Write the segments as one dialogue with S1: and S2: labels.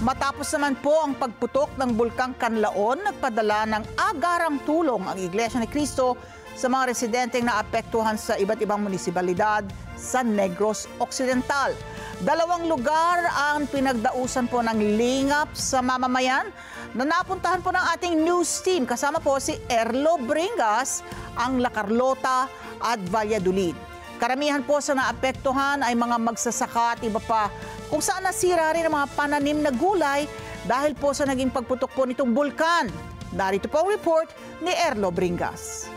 S1: Matapos naman po ang pagputok ng Bulkang Kanlaon, nagpadala ng agarang tulong ang Iglesia ni Cristo sa mga residenteng naapektuhan sa iba't ibang munisipalidad sa Negros Occidental. 2 lugar ang pinagdausan po ng lingap sa mamamayan na napuntahan po ng ating news team. Kasama po si Erlo Bringas, ang La Carlota at Valladolid. Karamihan po sa naapektuhan ay mga magsasaka at iba pa kung saan nasira rin ang mga pananim na gulay dahil po sa naging pagputok po nitong bulkan. Narito po ang report ni Erlo Bringas.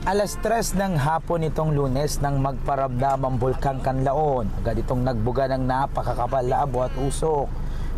S2: Alas 3 ng hapon nitong Lunes nang magparamdam ang Bulkang Kanlaon. Agad itong nagbuga ng napakakapal na abo at usok.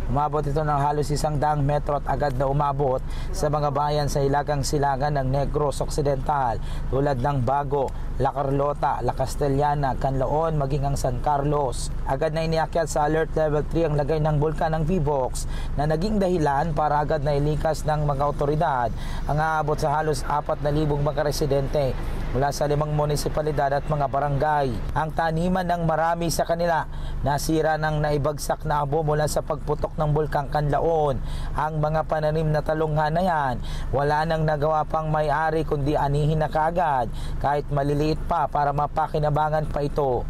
S2: Umabot ito ng halos 100 metro at agad na umabot sa mga bayan sa hilagang silangan ng Negros Occidental tulad ng Bago, La Carlota, La Castellana, Canlaon, maging ang San Carlos. Agad na iniakyat sa Alert Level 3 ang lagay ng bulkan ng Vivox na naging dahilan para agad na ilikas ng mga otoridad ang aabot sa halos 4,000 mga residente mula sa 5 munisipalidad at mga barangay. Ang taniman ng marami sa kanila nasira ng naibagsak na abo mula sa pagputok ng Bulkang Kanlaon. Ang mga pananim na talunghan na yan, wala nang nagawa pang may-ari kundi anihin na kaagad kahit maliliit pa para mapakinabangan pa ito.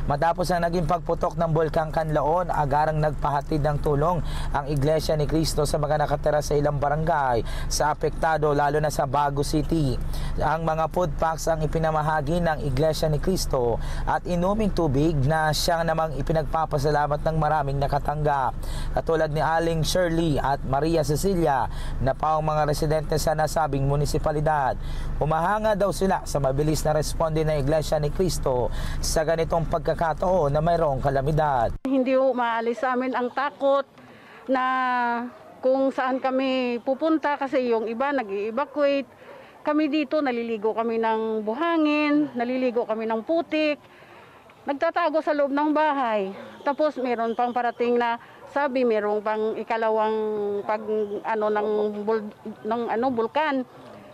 S2: Matapos ang naging pagputok ng Bulkang Kanlaon, agarang nagpahatid ng tulong ang Iglesia ni Cristo sa mga nakatira sa ilang barangay sa apektado lalo na sa Bago City. Ang mga food packs ang ipinamahagi ng Iglesia ni Cristo at inuming tubig na siyang namang ipinagpapasalamat ng maraming nakatanggap. Katulad ni Aling Shirley at Maria Cecilia na paong mga residente sa nasabing munisipalidad. Humahanga daw sila sa mabilis na responde ng Iglesia ni Cristo sa ganitong pagkakataon na mayroong kalamidad.
S3: Hindi maalis sa amin ang takot na kung saan kami pupunta kasi yung iba nag-i-evacuate. Kami dito naliligo kami ng buhangin, naliligo kami ng putik, nagtatago sa loob ng bahay. Tapos meron pang parating na sabi meron pang ikalawang bulkan.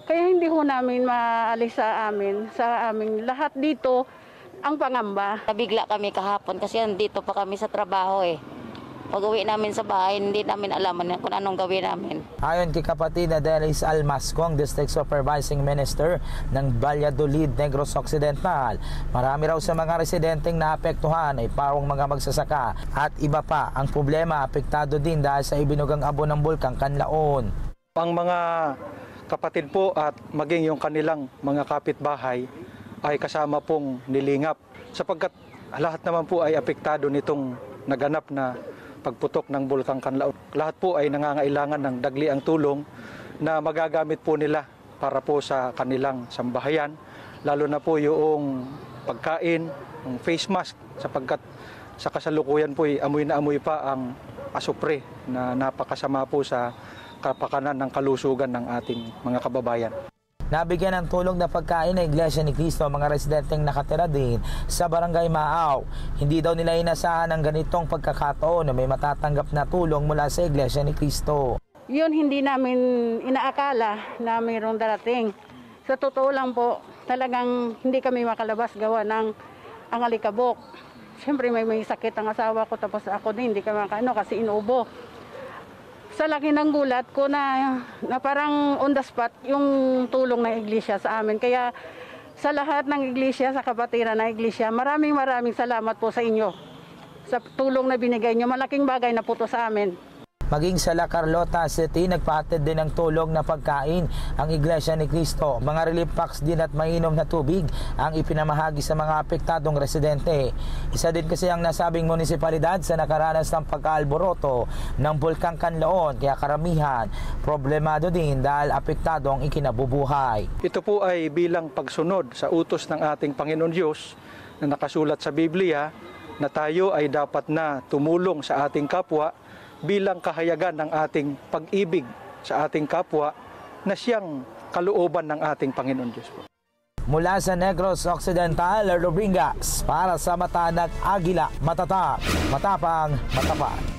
S3: Kaya hindi ho namin maalis sa aming lahat dito ang pangamba.
S4: Nabigla kami kahapon kasi nandito pa kami sa trabaho eh. Pag-uwi namin sa bahay, hindi namin alam kung anong gawin namin.
S2: Ayon kay kapatid na Dennis Almascong, District Supervising Minister ng Valladolid, Negros Occidental, marami raw sa mga residenteng naapektuhan ay pawang mga magsasaka at iba pa ang problema apektado din dahil sa ibinugang abo ng Bulkang Kanlaon.
S5: Ang mga kapatid po at maging yung kanilang mga kapitbahay ay kasama pong nilingap sapagkat lahat naman po ay apektado nitong naganap na pagputok ng Bulkang Kanlaon. Lahat po ay nangangailangan ng dagliang tulong na magagamit po nila para po sa kanilang sambahayan, lalo na po yung pagkain, yung face mask, sapagkat sa kasalukuyan po ay amoy na amoy pa ang asupre na napakasama po sa kapakanan ng kalusugan ng ating mga kababayan.
S2: Nabigyan ng tulong na pagkain ng Iglesia ni Cristo mga residenteng nakatira din sa Barangay Maaw. Hindi daw nila inasahan ang ganitong pagkakataon na may matatanggap na tulong mula sa Iglesia ni Cristo.
S3: Yun hindi namin inaakala na mayroong darating. Sa totoo lang po, talagang hindi kami makalabas gawa ng ang alikabok. Siyempre may sakit ang asawa ko tapos ako din hindi kami kasi inuubo. Sa laki ng gulat ko na parang on the spot yung tulong ng iglesia sa amin. Kaya sa lahat ng iglesia, sa kapatiran ng iglesia, maraming salamat po sa inyo. Sa tulong na binigay nyo, malaking bagay na po to sa amin.
S2: Maging sa La Carlota City, nagpahatid din ng tulong na pagkain ang Iglesia ni Cristo. Mga relief packs din at mainom na tubig ang ipinamahagi sa mga apektadong residente. Isa din kasi ang nasabing munisipalidad sa nakaranas ng pagkaalboroto ng Bulkang Kanlaon, kaya karamihan problemado din dahil apektado ang ikinabubuhay.
S5: Ito po ay bilang pagsunod sa utos ng ating Panginoon Diyos na nakasulat sa Biblia na tayo ay dapat na tumulong sa ating kapwa bilang kahayagan ng ating pag-ibig sa ating kapwa na siyang kalooban ng ating Panginoon Diyos.
S2: Mula sa Negros Occidental, Erlo Bringas para sa Mata ng Agila, matatag, matapang, matapat.